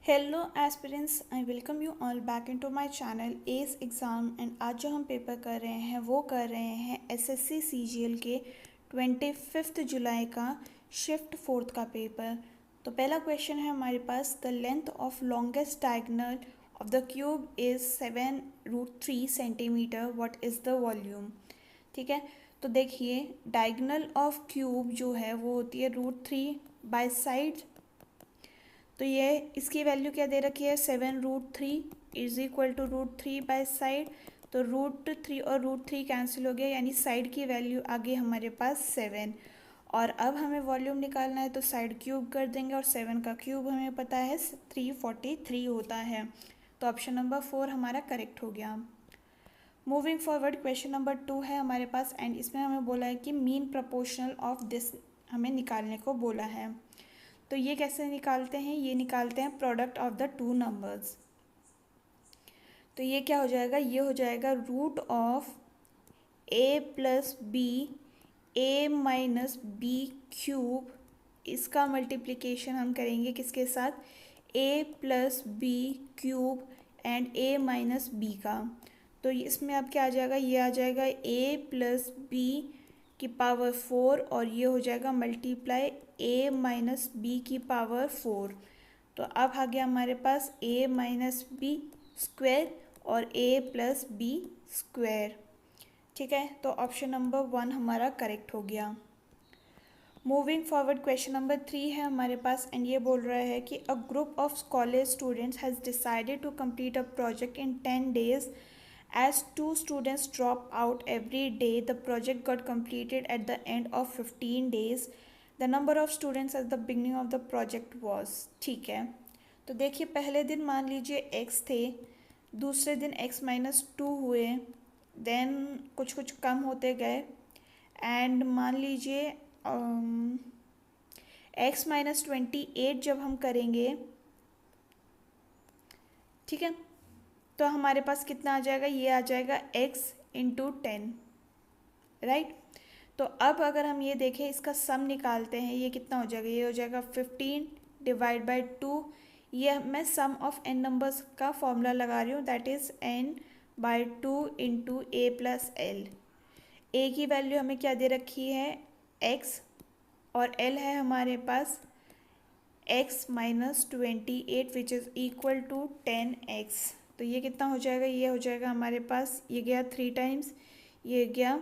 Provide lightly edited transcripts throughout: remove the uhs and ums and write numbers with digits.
Hello aspirants, I welcome you all back into my channel S exam. And आज जो हम paper कर रहे हैं वो कर रहे हैं एसएससी सीजीएल के 25 जुलाई का शिफ्ट 4 का पेपर। तो पहला क्वेश्चन है हमारे पास, the length of longest diagonal of the cube is 7√3 centimetre, what is the volume. ठीक है, तो देखिए डायगोनल ऑफ क्यूब जो है वो होती है √3 बाय साइड। तो ये इसकी वैल्यू क्या दे रखी है, 7√3 is equal to √3 by side. तो √3 और √3 कैंसिल हो गया, यानी साइड की वैल्यू आ गई हमारे पास 7। और अब हमें वॉल्यूम निकालना है तो साइड क्यूब कर देंगे, और 7 का क्यूब हमें पता है 343 होता है। तो ऑप्शन नंबर 4 हमारा करेक्ट हो गया। मूविंग फॉरवर्ड, क्वेश्चन नंबर 2 है हमारे पास, एंड इसमें हमें बोला है कि मीन प्रपोर्शनल ऑफ दिस हमें निकालने को बोला है। तो ये कैसे निकालते हैं, ये निकालते हैं product of the two numbers. तो ये क्या हो जाएगा, ये हो जाएगा root of A plus B A minus B cube. इसका मल्टीप्लिकेशन हम करेंगे किसके साथ, A plus B cube and A minus B का। तो इसमें अब क्या आ जाएगा, ये आ जाएगा ए प्लस बी की पावर 4, और ये हो जाएगा मल्टीप्लाई ए माइनस बी की पावर 4। तो अब आ गया हमारे पास ए माइनस बी स्क्वायर और ए प्लस बी स्क्वायर। ठीक है, तो ऑप्शन नंबर 1 हमारा करेक्ट हो गया। मूविंग फॉरवर्ड, क्वेश्चन नंबर 3 है हमारे पास, एंड ये बोल रहा है कि a group of college students has decided to complete a project in 10 days. As 2 students drop out every day, the project got completed at the end of 15 days. The number of students at the beginning of the project was. ठीक है, तो देखिए पहले दिन मान लीजिए x थे, दूसरे दिन x-2 हुए, देन कुछ कुछ कम होते गए, एंड मान लीजिए x-28 जब हम करेंगे, ठीक है, तो हमारे पास कितना आ जाएगा, ये आ जाएगा x इंटू 10, राइट। तो अब अगर हम ये देखें, इसका सम निकालते हैं, ये कितना हो जाएगा, ये हो जाएगा 15 डिवाइड बाई 2। ये मैं सम ऑफ n नंबर्स का फॉर्मूला लगा रही हूँ, that is n/2 into A plus L. A की वैल्यू हमें क्या दे रखी है, x, और l है हमारे पास x-28 which is equal to 10x। तो ये कितना हो जाएगा, ये हो जाएगा हमारे पास, ये गया 3 टाइम्स, ये गया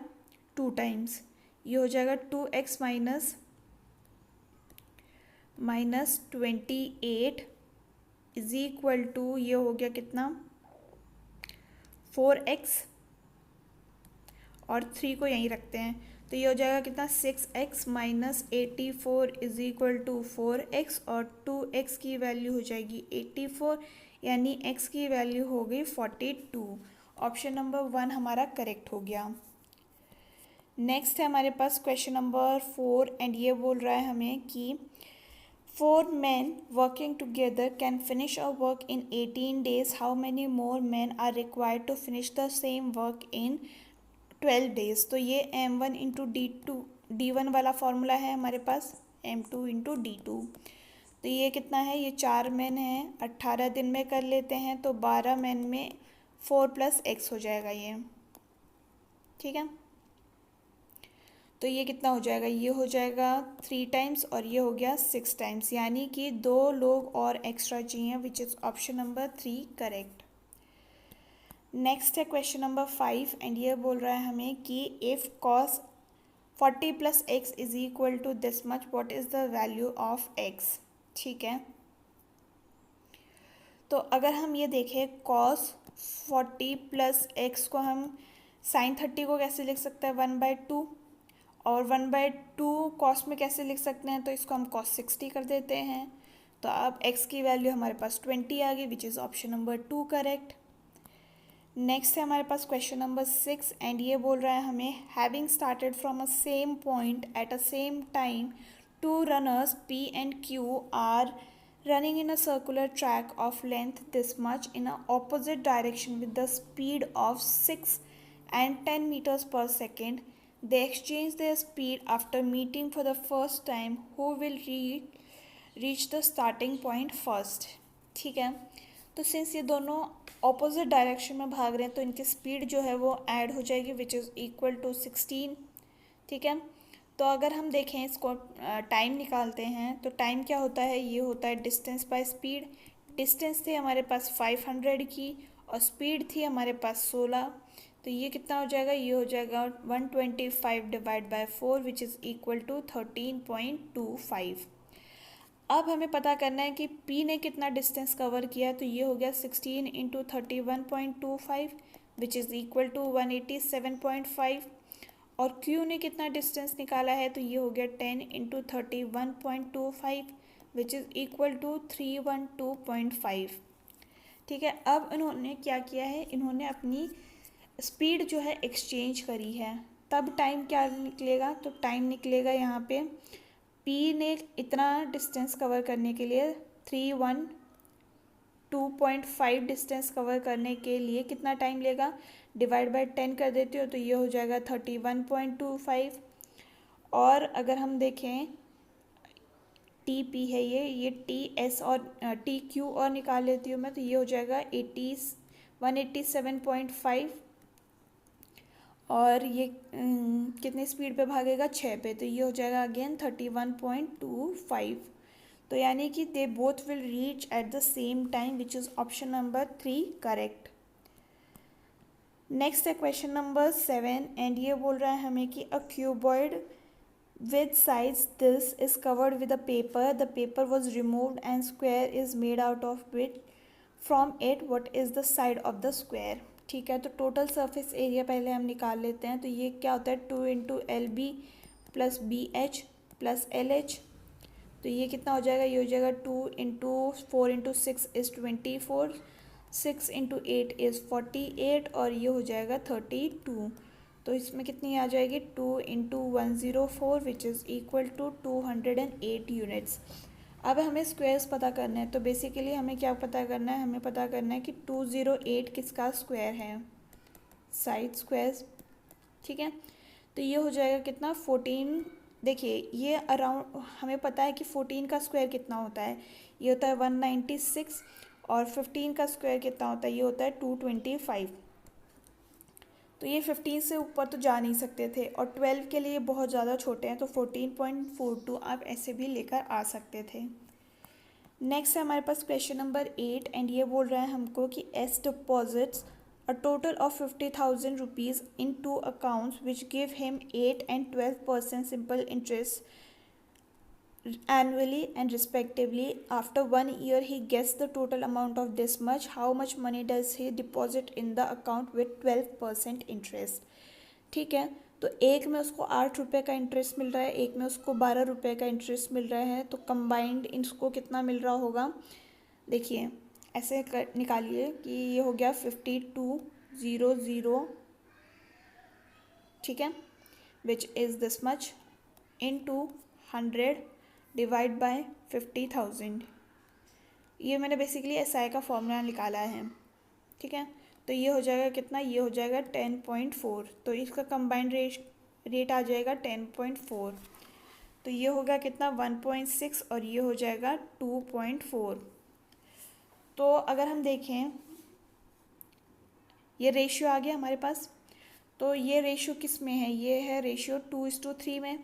2 टाइम्स, ये हो जाएगा 2x minus 28 is equal to, ये हो गया कितना 4x, और 3 को यहीं रखते हैं, तो ये हो जाएगा कितना 6x minus 84 is equal to 4x, और 2x की वैल्यू हो जाएगी 84, यानी x की वैल्यू हो गई 42। ऑप्शन नंबर 1 हमारा करेक्ट हो गया। नेक्स्ट है हमारे पास क्वेश्चन नंबर 4, एंड ये बोल रहा है हमें कि 4 men working together can finish a work in 18 days. How many more men are required to finish the same work in 12 days? तो ये m1 इंटू d1 वाला फॉर्मूला है हमारे पास, m2 इंटू d2। तो ये कितना है, ये 4 मैन हैं, 18 दिन में कर लेते हैं, तो 12 मैन में 4 + x हो जाएगा ये। ठीक है, तो ये कितना हो जाएगा, ये हो जाएगा 3 टाइम्स, और ये हो गया 6 टाइम्स, यानी कि 2 लोग और एक्स्ट्रा चाहिए, which is option number 3 correct. Next है क्वेश्चन नंबर 5, एंड ये बोल रहा है हमें कि if cos 40 + x is equal to this much, what is the value of x। ठीक है, तो अगर हम ये देखें cos 40 + x को हम sin 30 को कैसे लिख सकते हैं, 1/2, और 1/2 cos में कैसे लिख सकते हैं, तो इसको हम cos 60 कर देते हैं। तो अब x की वैल्यू हमारे पास 20 आ गई, विच is option number 2 correct. Next है हमारे पास क्वेश्चन नंबर 6, एंड ये बोल रहा है हमें, having started from a same point at a same time, 2 runners P and Q are running in a circular track of length this much in an opposite direction with the speed of 6 and 10 meters per second. They exchange their speed after meeting for the first time. Who will reach the starting point first? ठीक है। तो since ये दोनों opposite direction में भाग रहे हैं तो इनकी स्पीड जो है वो ऐड हो जाएगी विच इज़ इक्वल टू 16। ठीक है। तो अगर हम देखें इसको टाइम निकालते हैं तो टाइम क्या होता है, ये होता है डिस्टेंस बाय स्पीड। डिस्टेंस थी हमारे पास 500 की और स्पीड थी हमारे पास 16। तो ये कितना हो जाएगा, ये हो जाएगा 125 divide by 4 which is equal to 13.25। अब हमें पता करना है कि P ने कितना डिस्टेंस कवर किया, तो ये हो गया 16 into 31.25 which is equal to 187.5। और Q ने कितना डिस्टेंस निकाला है, तो ये हो गया 10 into 31.25 which is equal to 312.5। ठीक है। अब इन्होंने क्या किया है, इन्होंने अपनी स्पीड जो है एक्सचेंज करी है। तब टाइम क्या निकलेगा, तो टाइम निकलेगा यहाँ पे पी ने इतना डिस्टेंस कवर करने के लिए 312.5 डिस्टेंस कवर करने के लिए कितना टाइम लेगा, डिवाइड बाय 10 कर देती हो तो ये हो जाएगा 31.25। और अगर हम देखें टी पी है ये टी एस और टी क्यू और निकाल लेती हूँ मैं, तो ये हो जाएगा 187.5। और ये कितने स्पीड पे भागेगा, 6 पे, तो ये हो जाएगा अगेन 31.25। तो यानी कि they both will reach at the same time which is option number 3 correct. Next है क्वेश्चन नंबर 7 एंड ये बोल रहा है हमें कि a cuboid with sides this is covered with a paper, the paper was removed and square is made out of it, from it what is the side of the square। ठीक है। तो total surface area पहले हम निकाल लेते हैं। तो ये क्या होता है 2 into L B plus B H plus L H. तो ये कितना हो जाएगा, ये हो जाएगा 2 into 4 into 6 is 24, 6 into 8 is 48 और ये हो जाएगा 32। तो इसमें कितनी आ जाएगी 2 into 104 which is equal to 208 units. अब हमें स्क्वायर्स पता करना है। तो बेसिकली हमें क्या पता करना है, हमें पता करना है कि 208 किसका स्क्वायर है, साइड स्क्वायर्स। ठीक है। तो ये हो जाएगा कितना 14। देखिए ये अराउंड हमें पता है कि 14 का स्क्वायर कितना होता है, ये होता है 196 और 15 का स्क्वायर कितना होता है, ये होता है 225। तो ये 15 से ऊपर तो जा नहीं सकते थे और 12 के लिए बहुत ज़्यादा छोटे हैं तो 14.42 आप ऐसे भी लेकर आ सकते थे। नेक्स्ट है हमारे पास क्वेश्चन नंबर 8 एंड ये बोल रहा है हमको कि S deposits a total of 50,000 rupees in 2 accounts which give him 8 and 12% simple interest annually and respectively. After 1 year he gets the total amount of this much. How much money does he deposit in the account with 12% interest? ठीक है। तो एक में उसको 8 रुपये का interest मिल रहा है, एक में उसको 12 रुपये का इंटरेस्ट मिल रहा है, तो कंबाइंड इसको कितना मिल रहा होगा, देखिए ऐसे कर निकालिए कि ये हो गया 5200, ठीक है, which is this much into 100 divide by 50,000। ये मैंने बेसिकली एसआई का फॉर्मूला निकाला है। ठीक है। तो ये हो जाएगा कितना, ये हो जाएगा 10.4। तो इसका कंबाइंड रेट आ जाएगा 10.4। तो ये होगा कितना 1.6 और ये हो जाएगा 2.4। तो अगर हम देखें ये रेशियो आ गया हमारे पास। तो ये रेशियो किस में है, ये है रेशियो 2:3 में।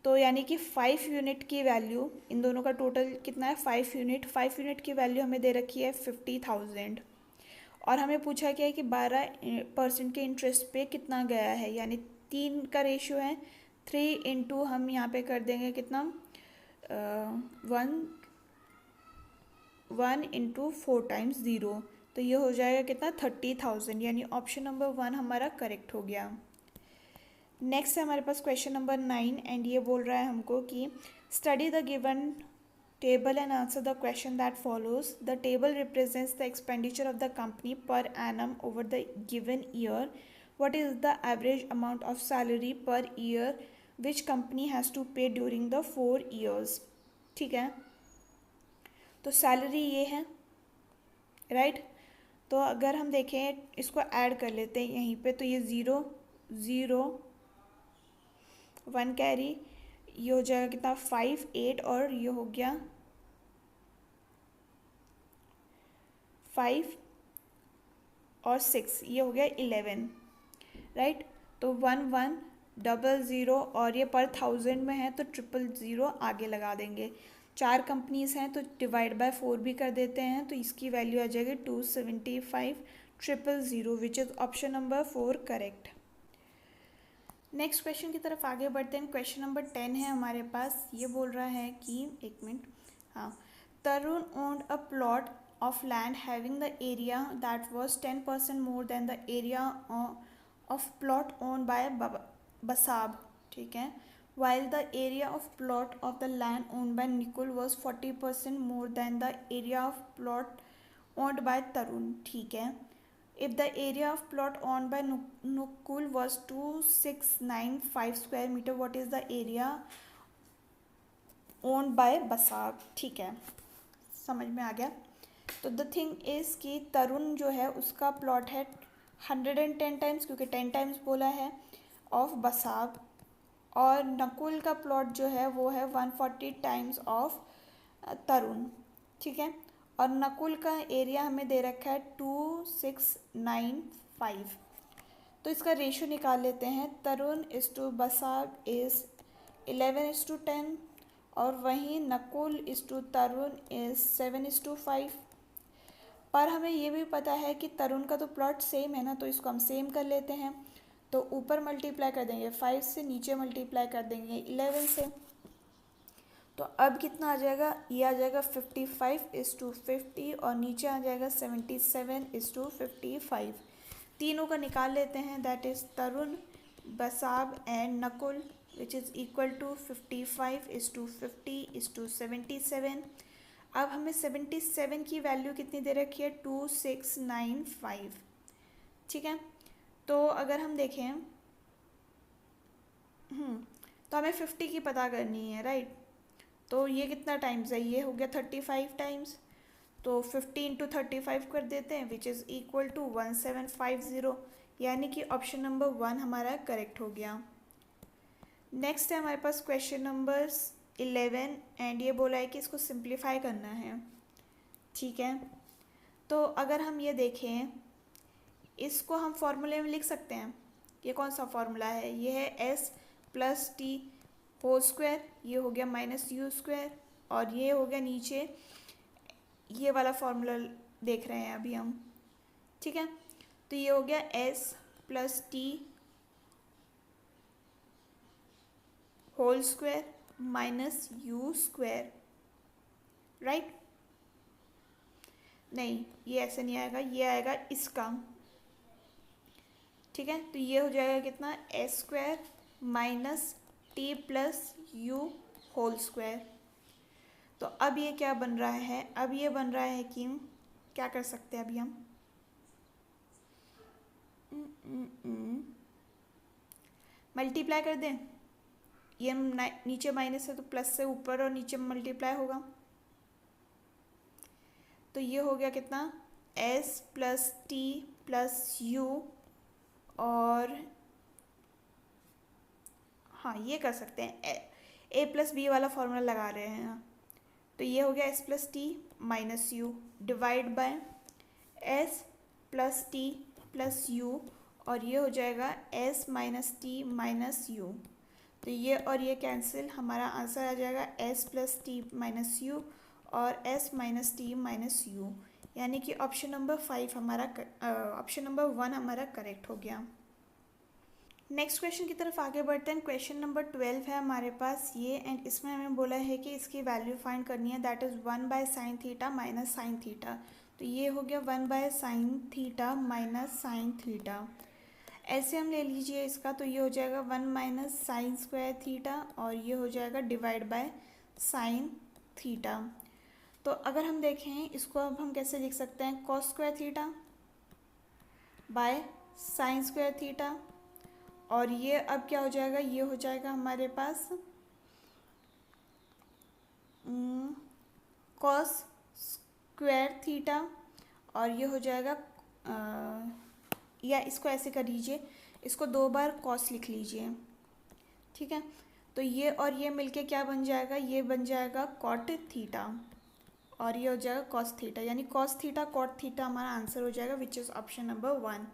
तो यानी कि 5 यूनिट की वैल्यू, इन दोनों का टोटल कितना है 5 यूनिट। 5 यूनिट की वैल्यू हमें दे रखी है 50,000 और हमें पूछा क्या है कि 12% के इंटरेस्ट पे कितना गया है, यानी 3 का रेशियो है। 3 इंटू हम यहाँ पे कर देंगे कितना 1 इंटू 4 टाइम्स 0। तो ये हो जाएगा कितना 30,000, यानी ऑप्शन नंबर 1 हमारा करेक्ट हो गया। नेक्स्ट है हमारे पास क्वेश्चन नंबर 9 एंड ये बोल रहा है हमको कि study the given table and answer the question that follows. The table represents the expenditure of the company per annum over the given year. What is the average amount of salary per year which company has to pay during the 4 years। ठीक है। तो salary ये है, right. तो अगर हम देखें इसको ऐड कर लेते हैं यहीं पे, तो ये 0 0 1 कैरी, ये हो जाएगा कितना 5 8 और ये हो गया 5 और 6, ये हो गया 11, राइट। तो 1100 और ये पर 1000 में है तो 000 आगे लगा देंगे। 4 कंपनीज हैं तो डिवाइड बाय 4 भी कर देते हैं, तो इसकी वैल्यू आ जाएगी 275,000, विच is option number 4 correct. Next question की तरफ आगे बढ़ते हैं। क्वेश्चन नंबर 10 है हमारे पास। ये बोल रहा है कि एक मिनट, हाँ, Tarun owned a plot of land having the area that was 10% more than the area of plot owned by Basab, ठीक है, while the area of plot of the land owned by Nikul was 40% more than the area of plot owned by Tarun, ठीक है। If the area of plot owned by Nikul was 2695 square meter, what is the area owned by Basab, ठीक है, समझ में आ गया। तो the thing is कि तरुण जो है उसका प्लॉट है 110 टाइम्स, क्योंकि 10 टाइम्स बोला है, ऑफ बसाब, और नकुल का प्लॉट जो है वो है 140 टाइम्स ऑफ तरुण, ठीक है। और नकुल का एरिया हमें दे रखा है 2695, तो इसका रेशियो निकाल लेते हैं। Tarun is to Basab is 11:10, और वहीं Nakul is to Tarun is 7:5। पर हमें ये भी पता है कि तरुण का तो प्लॉट सेम है ना, तो इसको हम सेम कर लेते हैं। तो ऊपर मल्टीप्लाई कर देंगे 5 से, नीचे मल्टीप्लाई कर देंगे 11 से। तो अब कितना आ जाएगा, ये आ जाएगा 55:50, और नीचे आ जाएगा 77:55। तीनों का निकाल लेते हैं, दैट इज़ तरुण, बसाब and Nakul, which is equal to 55:50:77। अब हमें 77 की वैल्यू कितनी दे रखी है, 2695, ठीक है। तो अगर हम देखें, तो हमें 50 की पता करनी है, राइट। तो ये कितना टाइम्स है, ये हो गया 35 टाइम्स, तो 50 इंटू 35 कर देते हैं, विच इज़ इक्वल टू 1750, यानी कि ऑप्शन नंबर 1 हमारा करेक्ट हो गया। नेक्स्ट है हमारे पास क्वेश्चन नंबर 11, एंड ये बोला है कि इसको सिंप्लीफाई करना है, ठीक है। तो अगर हम ये देखें, इसको हम फॉर्मूले में लिख सकते हैं। ये कौन सा फॉर्मूला है, ये है s+t², ये हो गया -u², और ये हो गया नीचे ये वाला फॉर्मूला देख रहे हैं अभी हम, ठीक है। तो ये हो गया s+t² -u², राइट। नहीं, ये ऐसे नहीं आएगा, ये आएगा इसका, ठीक है। तो ये हो जाएगा कितना, s² -t+u²। तो अब ये क्या बन रहा है, अब ये बन रहा है कि क्या कर सकते हैं अभी हम, मल्टीप्लाई कर दें। ये नीचे माइनस है तो प्लस से ऊपर और नीचे मल्टीप्लाई होगा। तो ये हो गया कितना, s+t+u, और हाँ ये कर सकते हैं, a+b वाला फॉर्मूला लगा रहे हैं। तो ये हो गया s+t−u डिवाइड बाय s+t+u, और ये हो जाएगा s−t−u। तो ये और ये कैंसिल, हमारा आंसर आ जाएगा s+t−u और s−t−u, यानी कि ऑप्शन नंबर 5 हमारा, ऑप्शन नंबर 1 हमारा करेक्ट हो गया। नेक्स्ट क्वेश्चन की तरफ आगे बढ़ते हैं। क्वेश्चन नंबर 12 है हमारे पास ये, एंड इसमें हमें बोला है कि इसकी वैल्यू फाइंड करनी है, that is 1/sin θ minus sin θ। तो ये हो गया 1/sin θ माइनस sin θ। ऐसे हम ले लीजिए इसका, तो ये हो जाएगा 1 - sin² θ, और ये हो जाएगा डिवाइड बाय sin θ। तो अगर हम देखें इसको, अब हम कैसे लिख सकते हैं, cos² θ बाय sin² θ, और ये अब क्या हो जाएगा, ये हो जाएगा हमारे पास cos² θ, और ये हो जाएगा या इसको ऐसे कर लीजिए, इसको 2 बार cos लिख लीजिए, ठीक है। तो ये और ये मिलके क्या बन जाएगा, ये बन जाएगा cot θ, और ये हो जाएगा कॉस थीटा, यानी कॉस थीटा कॉट थीटा हमारा आंसर हो जाएगा, विच इज़ ऑप्शन नंबर 1।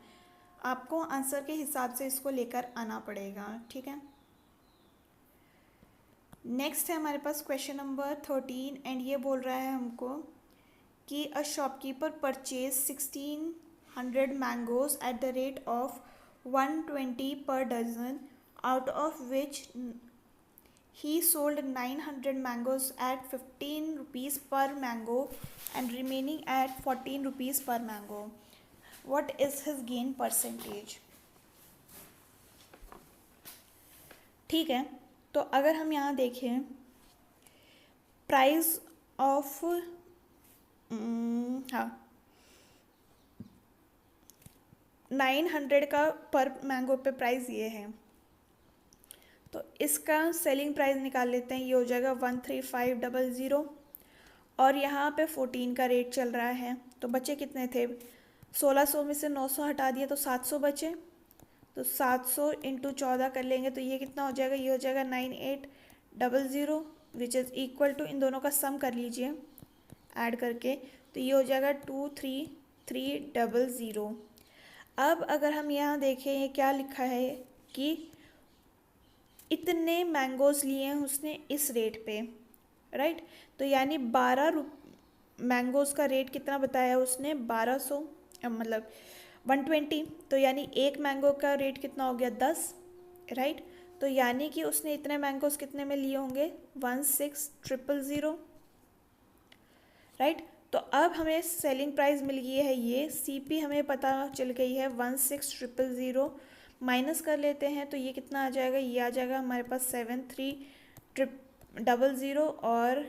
आपको आंसर के हिसाब से इसको लेकर आना पड़ेगा, ठीक है। नेक्स्ट है हमारे पास क्वेश्चन नंबर 13 एंड ये बोल रहा है हमको कि a shopkeeper purchase 1600 mangoes at the rate of 120 per dozen, out of which he sold 900 mangoes at 15 rupees per mango and remaining at 14 rupees per mango. What is his gain percentage? ठीक है, तो अगर हम यहाँ देखें price of हाँ 900 का पर मैंगो पे प्राइस ये है, तो इसका सेलिंग प्राइस निकाल लेते हैं। ये हो जाएगा 13500 और यहाँ पे 14 का रेट चल रहा है, तो बचे कितने थे? 1600 में से 900 हटा दिया तो 700 बचे, तो 700 इंटू 14 कर लेंगे तो ये कितना हो जाएगा? ये हो जाएगा 9800 विच इज़ इक्वल टू, इन दोनों का सम कर लीजिए ऐड करके, तो ये हो जाएगा 23300। अब अगर हम यहाँ देखें ये क्या लिखा है कि इतने मैंगोज़ लिए हैं उसने इस रेट पे, राइट। तो यानी 12 मैंगोज़ का रेट कितना बताया उसने? 1200 मतलब 120, तो यानी एक मैंगो का रेट कितना हो गया? 10, राइट। तो यानी कि उसने इतने मैंगोज़ कितने में लिए होंगे? 16000, राइट। तो अब हमें सेलिंग प्राइस मिल गई है, ये सीपी हमें पता चल गई है 16000, माइनस कर लेते हैं तो ये कितना आ जाएगा? ये आ जाएगा हमारे पास 73000 और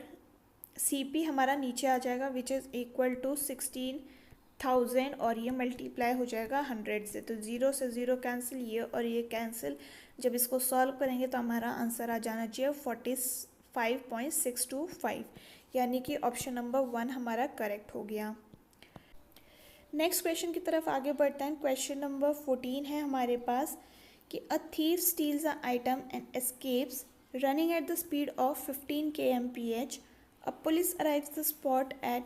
सीपी हमारा नीचे आ जाएगा विच इज़ इक्वल टू 16000 और ये मल्टीप्लाई हो जाएगा 100 से, तो 0 से 0 कैंसिल, ये और ये कैंसिल। जब इसको सॉल्व करेंगे तो हमारा आंसर आ जाना चाहिए 45.625, यानी कि ऑप्शन नंबर 1 हमारा करेक्ट हो गया। नेक्स्ट क्वेश्चन की तरफ आगे बढ़ते हैं। क्वेश्चन नंबर 14 है हमारे पास कि a thief steals a item and escapes running at the speed of 15 kmph. A police arrives the spot at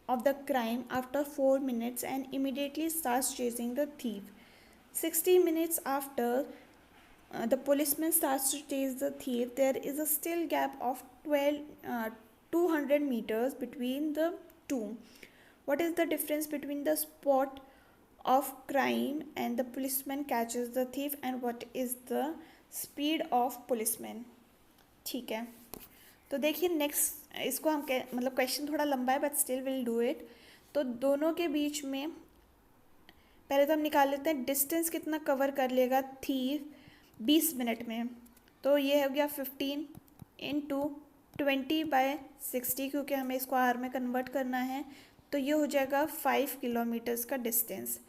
of the crime after 4 minutes and immediately starts chasing the thief. 60 minutes after the policeman starts to chase the thief, there is a still gap of 200 meters between the two. What is the difference between the spot of crime and the policeman catches the thief, and what is the speed of policeman? ठीक है, तो देखिए next इसको हम मतलब question थोड़ा लंबा है but still will do it. तो दोनों के बीच में पहले तो हम निकाल लेते हैं डिस्टेंस कितना कवर कर लेगा थीफ 20 मिनट में। तो ये हो गया 15 इंटू 20/60, क्योंकि हमें इसको आर में कन्वर्ट करना है, तो ये हो जाएगा 5 किलोमीटर्स का डिस्टेंस।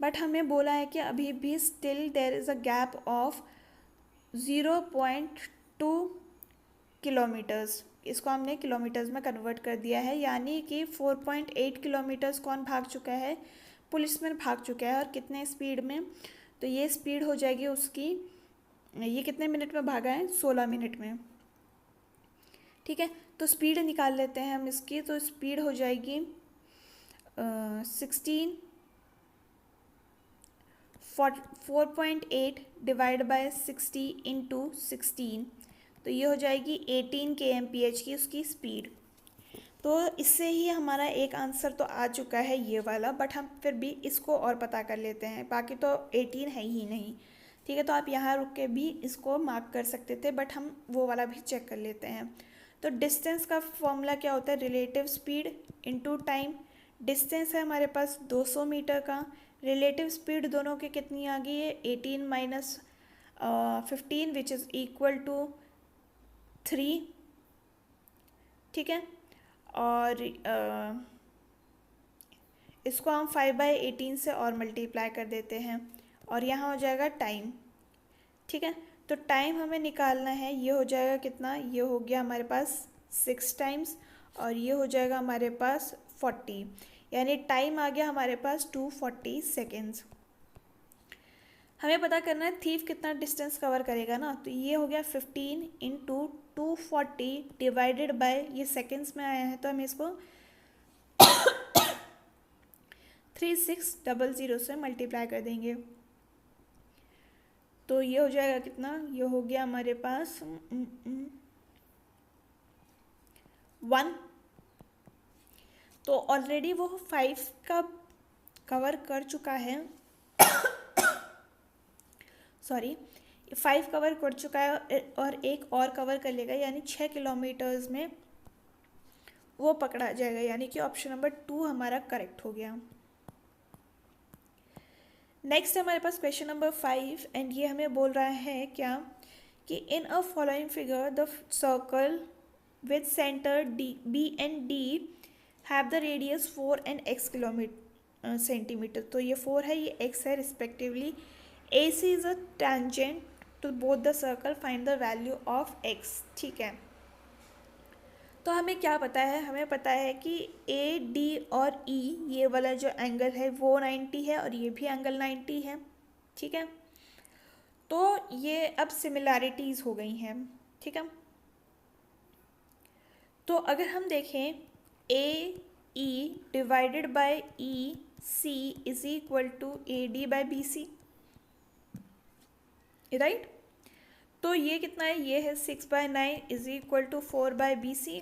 बट हमें बोला है कि अभी भी still there is a gap of 0.2 kilometres. इसको हमने किलोमीटर्स में कन्वर्ट कर दिया है, यानी कि 4.8 किलोमीटर्स कौन भाग चुका है? पुलिसमैन भाग चुका है। और कितने स्पीड में? तो ये स्पीड हो जाएगी उसकी, ये कितने मिनट में भागा है? 16 मिनट में, ठीक है। तो स्पीड निकाल लेते हैं हम इसकी, तो स्पीड हो जाएगी 4.8 डिवाइड बाय 60 इंटू 16, तो ये हो जाएगी 18 kmph की उसकी स्पीड। तो इससे ही हमारा एक आंसर तो आ चुका है ये वाला, बट हम फिर भी इसको और पता कर लेते हैं, बाकी तो 18 है ही नहीं, ठीक है। तो आप यहाँ रुक के भी इसको मार्क कर सकते थे, बट हम वो वाला भी चेक कर लेते हैं। तो डिस्टेंस का फॉर्मूला क्या होता है? Relative speed into time. Distance है हमारे पास 200 मीटर का, रिलेटिव स्पीड दोनों की कितनी आ गई है? 18 minus 15 which is equal to 3, ठीक है। और इसको हम 5/18 से और मल्टीप्लाई कर देते हैं और यहाँ हो जाएगा टाइम, ठीक है। तो टाइम हमें निकालना है, ये हो जाएगा कितना? ये हो गया हमारे पास 6 टाइम्स और ये हो जाएगा हमारे पास 40, यानी टाइम आ गया हमारे पास 240 सेकेंड्स। हमें पता करना है थीफ कितना डिस्टेंस कवर करेगा ना, तो ये हो गया 15 इंटू 240 डिवाइडेड बाय, ये सेकेंड्स में आया है तो हमें इसको 3600 से मल्टीप्लाई कर देंगे तो ये हो जाएगा कितना, ये हो गया हमारे पास 1। तो ऑलरेडी वो 5 का कवर कर चुका है, सॉरी 5 कवर कर चुका है और एक और कवर कर लेगा, यानी 6 किलोमीटर्स में वो पकड़ा जाएगा, यानी कि ऑप्शन नंबर 2 हमारा करेक्ट हो गया। नेक्स्ट है हमारे पास क्वेश्चन नंबर 5 एंड ये हमें बोल रहा है क्या कि in a following figure the circle with centre D B and D have the radius 4 and x centimetre. तो ये 4 है, ये x है respectively. AC is a tangent to both the circle, find the value of x। ठीक है, तो हमें क्या पता है, हमें पता है कि AD और E ये वाला जो एंगल है वो 90 है और ये भी एंगल 90 है। ठीक है, तो ये अब सिमिलैरिटीज़ हो गई हैं। ठीक है, तो अगर हम देखें AE divided by EC is equal to AD by BC, right. तो ये कितना है, ये है 6/9 इज इक्वल टू 4/BC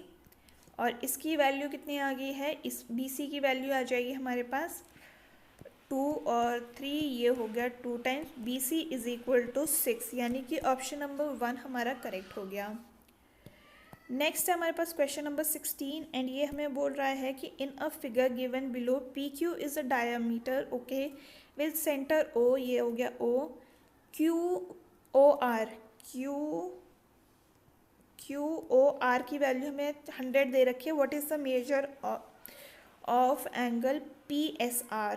और इसकी वैल्यू कितनी आ गई है, इस BC की वैल्यू आ जाएगी हमारे पास 2 और 3, ये हो गया 2 times BC is equal to 6, यानी कि ऑप्शन नंबर 1 हमारा करेक्ट हो गया। नेक्स्ट है हमारे पास क्वेश्चन नंबर 16 एंड ये हमें बोल रहा है कि in a figure given below PQ is a diameter, okay, with centre O, ये हो गया O, QOR QOR की वैल्यू हमें 100 दे रखी है। What is the measure of angle PSR,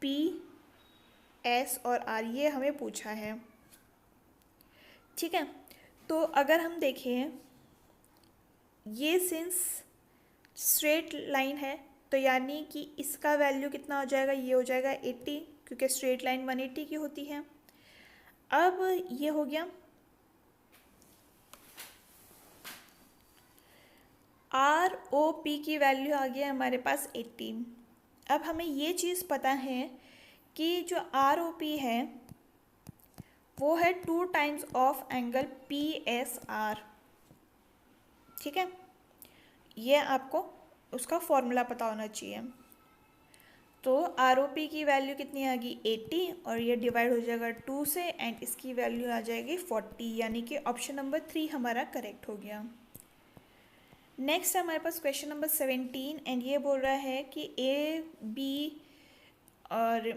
PS और R, ये हमें पूछा है। ठीक है, तो अगर हम देखें ये सिंस स्ट्रेट लाइन है तो यानी कि इसका वैल्यू कितना हो जाएगा, ये हो जाएगा 80, क्योंकि स्ट्रेट लाइन 180 की होती है। अब ये हो गया ROP की वैल्यू आ गया हमारे पास 80। अब हमें ये चीज़ पता है कि जो ROP है वो है 2 टाइम्स ऑफ एंगल PSR। ठीक है, ये आपको उसका फॉर्मूला पता होना चाहिए। तो ROP की वैल्यू कितनी आ गई 80 और ये डिवाइड हो जाएगा 2 से एंड इसकी वैल्यू आ जाएगी 40, यानी कि ऑप्शन नंबर 3 हमारा करेक्ट हो गया। नेक्स्ट है हमारे पास क्वेश्चन नंबर 17 एंड ये बोल रहा है कि AB और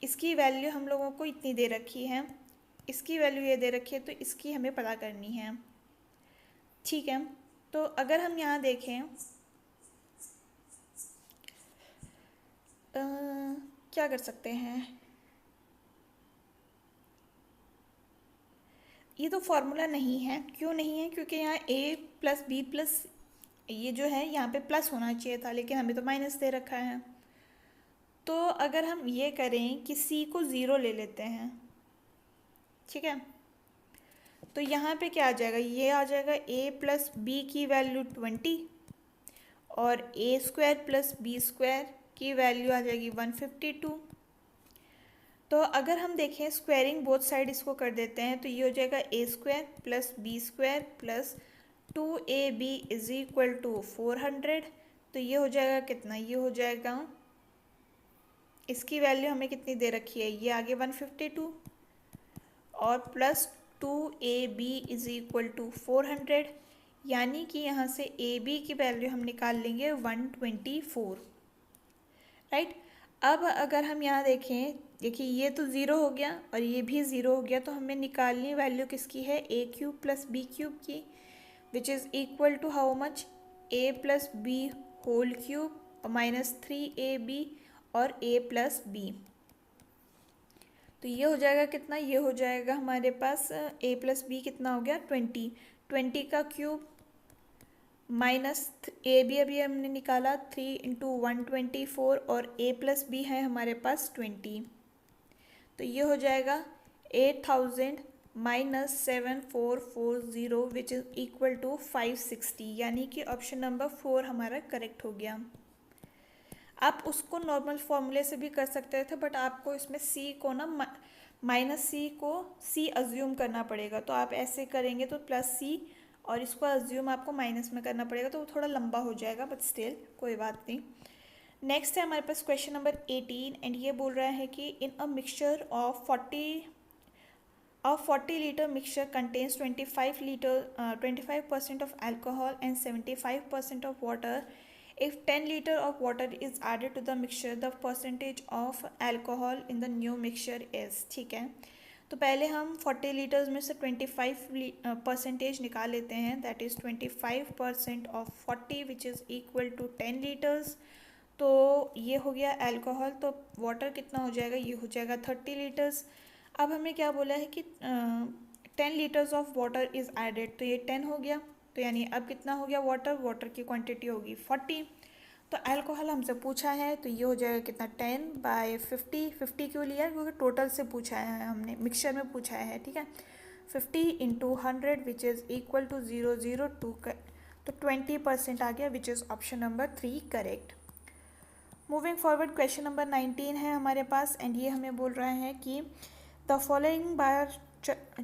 इसकी वैल्यू हम लोगों को इतनी दे रखी है, इसकी वैल्यू ये दे रखी है, तो इसकी हमें पता करनी है। ठीक है, तो अगर हम यहाँ देखें क्या कर सकते हैं, ये तो फॉर्मूला नहीं है। क्यों नहीं है, क्योंकि यहाँ A प्लस B प्लस ये जो है यहाँ पे प्लस होना चाहिए था, लेकिन हमें तो माइनस दे रखा है। तो अगर हम ये करें कि C को 0 ले लेते हैं, ठीक है, तो यहाँ पे क्या आ जाएगा, ये आ जाएगा A प्लस B की वैल्यू 20 और A² प्लस B² की वैल्यू आ जाएगी 152। तो अगर हम देखें स्क्वायरिंग बोथ साइड इसको कर देते हैं तो ये हो जाएगा A² plus B² plus 2AB is equal to 400। तो ये हो जाएगा कितना, ये हो जाएगा, इसकी वैल्यू हमें कितनी दे रखी है, ये आगे 152 और plus 2AB is equal to 400, यानी कि यहाँ से AB की वैल्यू हम निकाल लेंगे 124, राइट। अब अगर हम यहाँ देखें, देखिए ये तो 0 हो गया और ये भी 0 हो गया, तो हमें निकालनी वैल्यू किसकी है, A³ प्लस B³ की, which is equal to how much, A plus B whole cube minus 3AB और A प्लस B। तो ये हो जाएगा कितना, ये हो जाएगा हमारे पास A प्लस B कितना हो गया 20 का क्यूब माइनस AB अभी हमने निकाला 3 इंटू 124 और A प्लस B है हमारे पास 20। तो ये हो जाएगा 8000 minus 7440 which is equal to 560, यानी कि ऑप्शन नंबर 4 हमारा करेक्ट हो गया। आप उसको नॉर्मल फॉर्मूले से भी कर सकते थे, बट आपको इसमें सी को ना माइनस सी को सी अज्यूम करना पड़ेगा। तो आप ऐसे करेंगे तो प्लस सी, और इसको अज्यूम आपको माइनस में करना पड़ेगा, तो वो थोड़ा लंबा हो जाएगा, बट स्टिल कोई बात नहीं। नेक्स्ट है हमारे पास क्वेश्चन नंबर 18, एंड ये बोल रहा है कि in a mixture of 40 liter mixture contains 25% of alcohol and 75% of water. If 10 liter of water is added to the mixture, the percentage of alcohol in the new mixture is। ठीक है, तो पहले हम 40 लीटर्स में से 25% निकाल लेते हैं, that is 25% of 40 which is equal to 10 litres. तो ये हो गया अल्कोहल, तो वाटर कितना हो जाएगा, ये हो जाएगा 30 लीटर्स। अब हमें क्या बोला है कि 10 litres of water is added, तो ये 10 हो गया, तो यानी अब कितना हो गया वाटर की क्वांटिटी होगी 40। तो अल्कोहल हमसे पूछा है, तो ये हो जाएगा कितना 10/50 क्यों लिया, क्योंकि टोटल से पूछा है हमने, मिक्सचर में पूछा है, ठीक है। 50 × 100 विच इज़ इक्वल टू 002, तो 20% आ गया, विच is option number 3 correct. Moving forward question number 19 है हमारे पास, एंड ये हमें बोल रहा है कि the following bar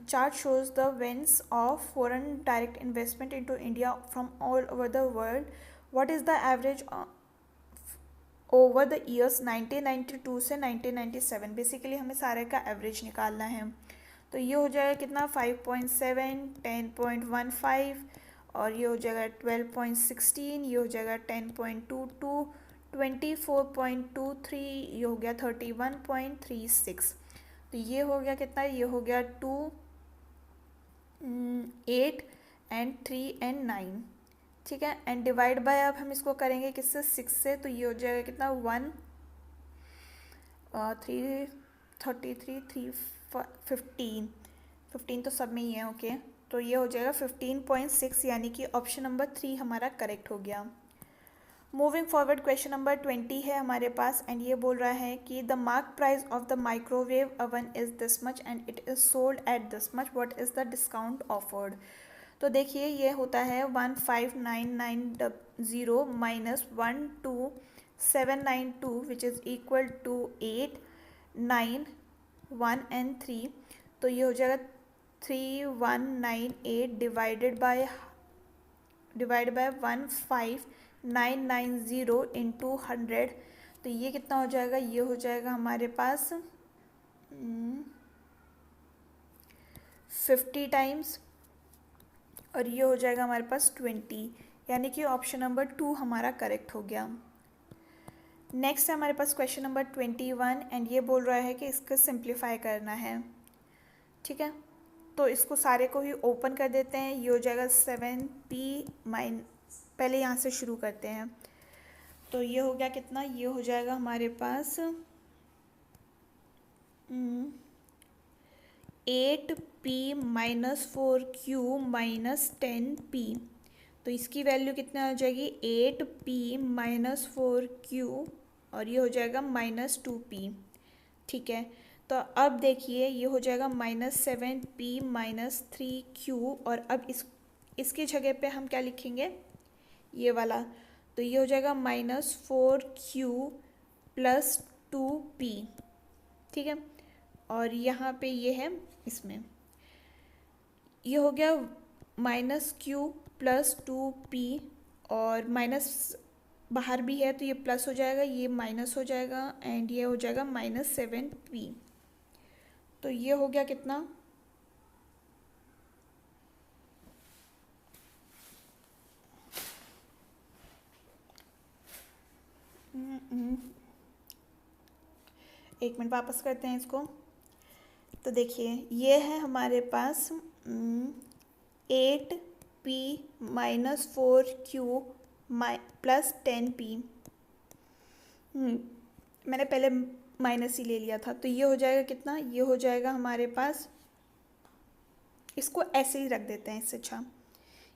chart shows the winds of foreign direct investment into India from all over the world. What is the average over the years 1992 से 1997? Basically हमें सारे का एवरेज निकालना है। तो ये हो जाएगा कितना 5.7, 10.15, और ये हो जाएगा 12.16, ये हो जाएगा 10.22, 24.23, ये हो गया 31.36। तो ये हो गया कितना, ये हो गया 2, 8 एंड 3 एंड 9, ठीक है। एंड डिवाइड बाय अब हम इसको करेंगे किससे, 6 से, तो ये हो जाएगा कितना 1, 3, 33, 3, 15 तो सब में ही है, ओके। तो ये हो जाएगा 15.6, यानी कि ऑप्शन नंबर 3 हमारा करेक्ट हो गया। मूविंग फॉरवर्ड क्वेश्चन नंबर 20 है हमारे पास, एंड ये बोल रहा है कि the mark price of the microwave oven is this much and it is sold at this much, what is the discount offered. तो देखिए ये होता है 15,990 minus 12,792 which is equal to 8, 9, 1 and 3। तो ये हो जाएगा 3198 डिवाइडेड बाय 15,990 इंटू 100। तो ये कितना हो जाएगा, ये हो जाएगा हमारे पास 50 टाइम्स, और ये हो जाएगा हमारे पास 20, यानी कि ऑप्शन नंबर 2 हमारा करेक्ट हो गया। नेक्स्ट है हमारे पास क्वेश्चन नंबर 21, एंड ये बोल रहा है कि इसको सिंप्लीफाई करना है, ठीक है। तो इसको सारे को ही ओपन कर देते हैं, ये हो जाएगा 7p पहले यहाँ से शुरू करते हैं। तो ये हो गया कितना, ये हो जाएगा हमारे पास 8p minus 4q minus 10p। तो इसकी वैल्यू कितना हो जाएगी 8p माइनस 4q, और ये हो जाएगा माइनस 2p, ठीक है। तो अब देखिए ये हो जाएगा -7p माइनस 3q, और अब इसकी जगह पे हम क्या लिखेंगे, ये वाला। तो ये हो जाएगा -4q प्लस 2p, ठीक है। और यहाँ पे ये है, इसमें ये हो गया -q प्लस 2p, और माइनस बाहर भी है तो ये प्लस हो जाएगा, ये माइनस हो जाएगा, एंड ये हो जाएगा -7p। तो ये हो गया कितना, एक मिनट वापस करते हैं इसको। तो देखिए ये है हमारे पास 8p minus 4q plus 10p। मैंने पहले माइनस ही ले लिया था। तो ये हो जाएगा कितना, ये हो जाएगा हमारे पास, इसको ऐसे ही रख देते हैं, इससे अच्छा,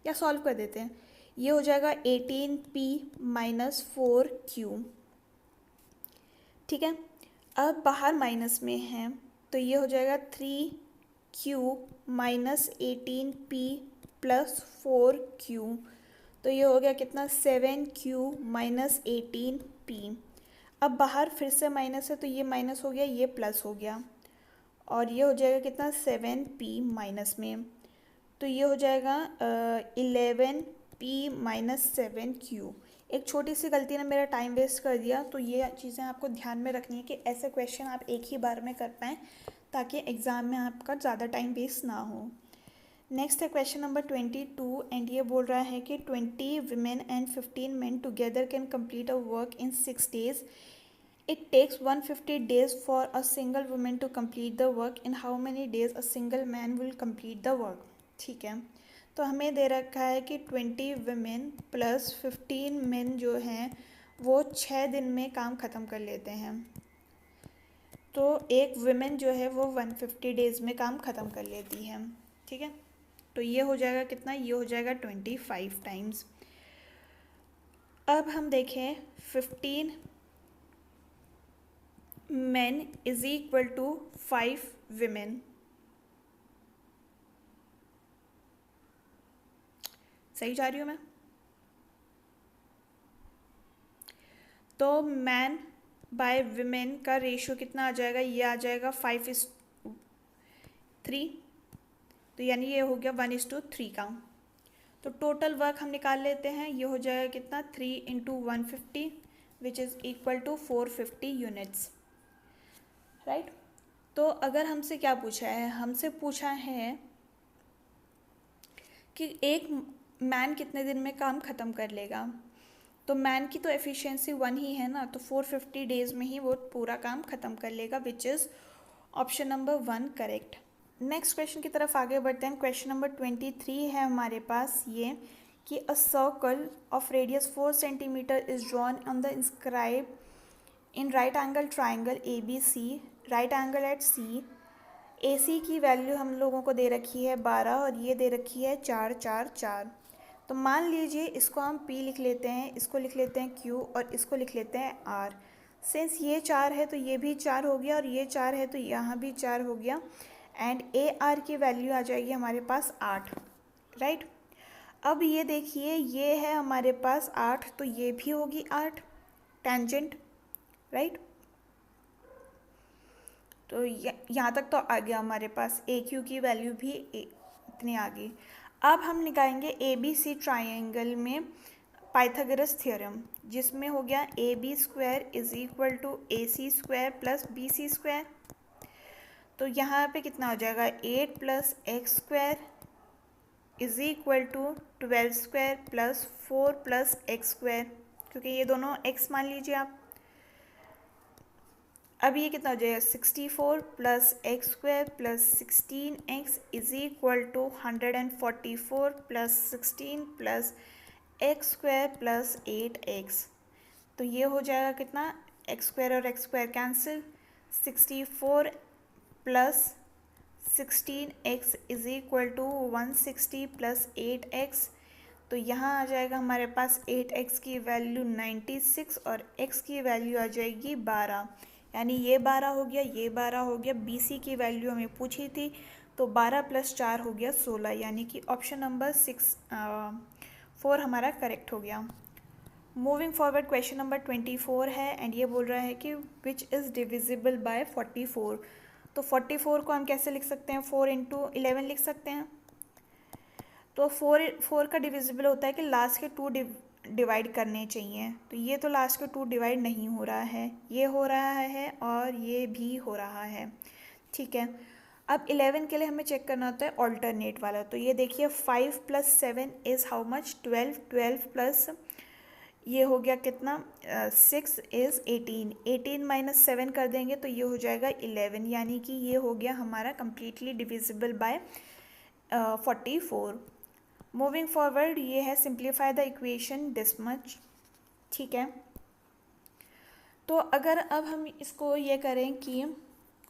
या सॉल्व कर देते हैं। ये हो जाएगा 18p माइनस 4q, ठीक है। अब बाहर माइनस में है तो ये हो जाएगा 3q minus 18p plus 4q। तो ये हो गया कितना 7q माइनस 18p। अब बाहर फिर से माइनस है तो ये माइनस हो गया, ये प्लस हो गया, और ये हो जाएगा कितना 7p माइनस में, तो ये हो जाएगा 11p-7q। एक छोटी सी गलती ने मेरा टाइम वेस्ट कर दिया, तो ये चीज़ें आपको ध्यान में रखनी है कि ऐसे क्वेश्चन आप एक ही बार में कर पाएँ ताकि एग्ज़ाम में आपका ज़्यादा टाइम वेस्ट ना हो। नेक्स्ट है क्वेश्चन नंबर 22 एंड ये बोल रहा है कि 20 women and 15 men together can complete a work in 6 days. It takes 150 days for a single woman to complete the work. In how many days a single man will complete the work? ठीक है, तो हमें दे रखा है कि 20 women plus 15 men जो हैं वो 6 दिन में काम ख़त्म कर लेते हैं, तो एक वुमेन जो है वो 150 डेज़ में काम ख़त्म कर लेती है। ठीक है, तो ये हो जाएगा कितना, ये हो जाएगा 25 टाइम्स। अब हम देखें 15 men is equal to 5 women। सही जा रही हूँ मैं? तो मैन बाय women का रेशियो कितना आ जाएगा, ये आ जाएगा 5:3, तो यानी ये हो गया 1:3 का। तो टोटल वर्क हम निकाल लेते हैं, ये हो जाएगा कितना 3 × 150 which is equal to 450 units, right. तो अगर हमसे क्या पूछा है, हमसे पूछा है कि एक मैन कितने दिन में काम ख़त्म कर लेगा, तो मैन की तो एफिशिएंसी 1 ही है ना, तो 450 डेज़ में ही वो पूरा काम ख़त्म कर लेगा, विच is option number 1 correct. Next question की तरफ आगे बढ़ते हैं। क्वेश्चन नंबर 23 है हमारे पास ये कि a circle of radius 4 centimetre is drawn on the inscribe in right angle triangle ABC, right angle at C। AC की वैल्यू हम लोगों को दे रखी है 12 और ये दे रखी है 4 4 4। तो मान लीजिए इसको हम P लिख लेते हैं, इसको लिख लेते हैं Q और इसको लिख लेते हैं R। सिंस ये 4 है तो ये भी 4 हो गया और ये 4 है तो यहाँ भी 4 हो गया, एंड AR की वैल्यू आ जाएगी हमारे पास 8, राइट। अब ये देखिए ये है हमारे पास 8, तो ये भी होगी 8 टेंजेंट, राइट। तो यहाँ तक तो आ गया हमारे पास, AQ की वैल्यू भी इतनी आ गई। अब हम निकालेंगे ABC ट्राइंगल में पाइथागोरस थ्योरम, जिसमें हो गया AB² is equal to AC² plus BC²। तो यहाँ पे कितना हो जाएगा 8 + x² is equal to 12² plus 4 + x², क्योंकि ये दोनों x मान लीजिए आप। अब ये कितना हो जाएगा 64 + x² plus 16x is equal to 144 plus 16 plus x² plus 8x। तो ये हो जाएगा कितना, x² और x² cancel, 64 plus 16x is equal to 160 plus 8x। तो यहाँ आ जाएगा हमारे पास 8x की वैल्यू 96 और x की वैल्यू आ जाएगी 12, यानी ये 12 हो गया, ये 12 हो गया। BC की वैल्यू हमें पूछी थी, तो 12 + 4 हो गया 16, यानी कि ऑप्शन नंबर 4 हमारा करेक्ट हो गया। मूविंग फॉरवर्ड क्वेश्चन नंबर 24 है एंड ये बोल रहा है कि विच इज़ डिविजिबल बाय 44। तो 44 को हम कैसे लिख सकते हैं, 4 × 11 लिख सकते हैं। तो 4 का डिविजिबल होता है कि लास्ट के 2 डिवाइड करने चाहिए, तो ये तो लास्ट के 2 डिवाइड नहीं हो रहा है, ये हो रहा है और ये भी हो रहा है, ठीक है। अब 11 के लिए हमें चेक करना होता है ऑल्टरनेट वाला, तो ये देखिए 5 + 7 इज़ हाउ मच 12, 12 प्लस ये हो गया कितना 6 इज़ 18, 18 - 7 कर देंगे तो ये हो जाएगा 11, यानी कि ये हो गया हमारा completely divisible by 44। Moving forward ये है simplify the equation this much, ठीक है। तो अगर अब हम इसको ये करें कि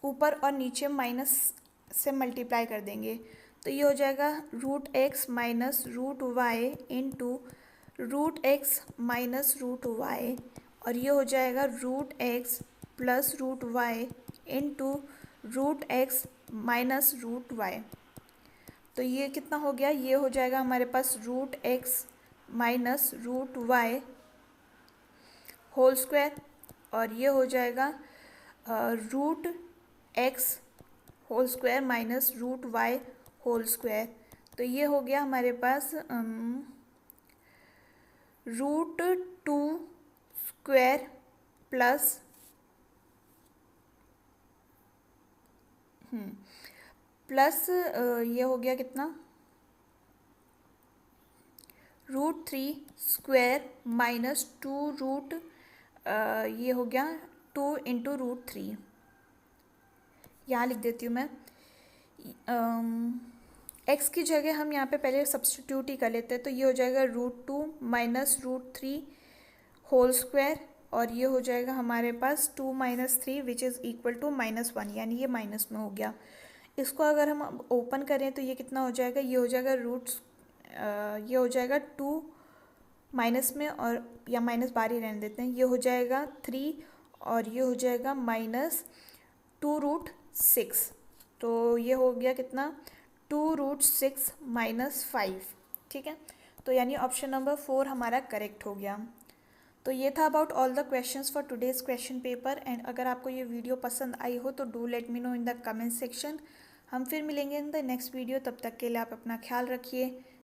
ऊपर और नीचे माइनस से मल्टीप्लाई कर देंगे, तो ये हो जाएगा √x minus √y into √x minus √y, और ये हो जाएगा √x plus √y into √x minus √y। तो ये कितना हो गया, ये हो जाएगा हमारे पास √x minus √y whole square, और ये हो जाएगा root X whole square minus root Y whole square. तो ये हो गया हमारे पास root two square plus plus ये हो गया कितना, root three square minus two root ये हो गया 2 इंटू रूट थ्री। यहाँ लिख देती हूँ मैं, एक्स की जगह हम यहाँ पे पहले सब्सटीट्यूट ही कर लेते हैं। तो ये हो जाएगा root two minus root three whole square, और ये हो जाएगा हमारे पास 2 minus three which is equal to -1, यानी ये माइनस में हो गया। इसको अगर हम ओपन करें तो ये कितना हो जाएगा, ये हो जाएगा ये हो जाएगा 2 माइनस में, और या माइनस बाहर ही रहने देते हैं, ये हो जाएगा 3 और ये हो जाएगा -2√6। तो ये हो गया कितना, 2√6 -5। ठीक है, तो यानी ऑप्शन नंबर 4 हमारा करेक्ट हो गया। तो ये था about all the questions for today's question paper. And अगर आपको ये वीडियो पसंद आई हो तो do let me know in the comment section. हम फिर मिलेंगे इन द नेक्स्ट वीडियो, तब तक के लिए आप अपना ख्याल रखिए।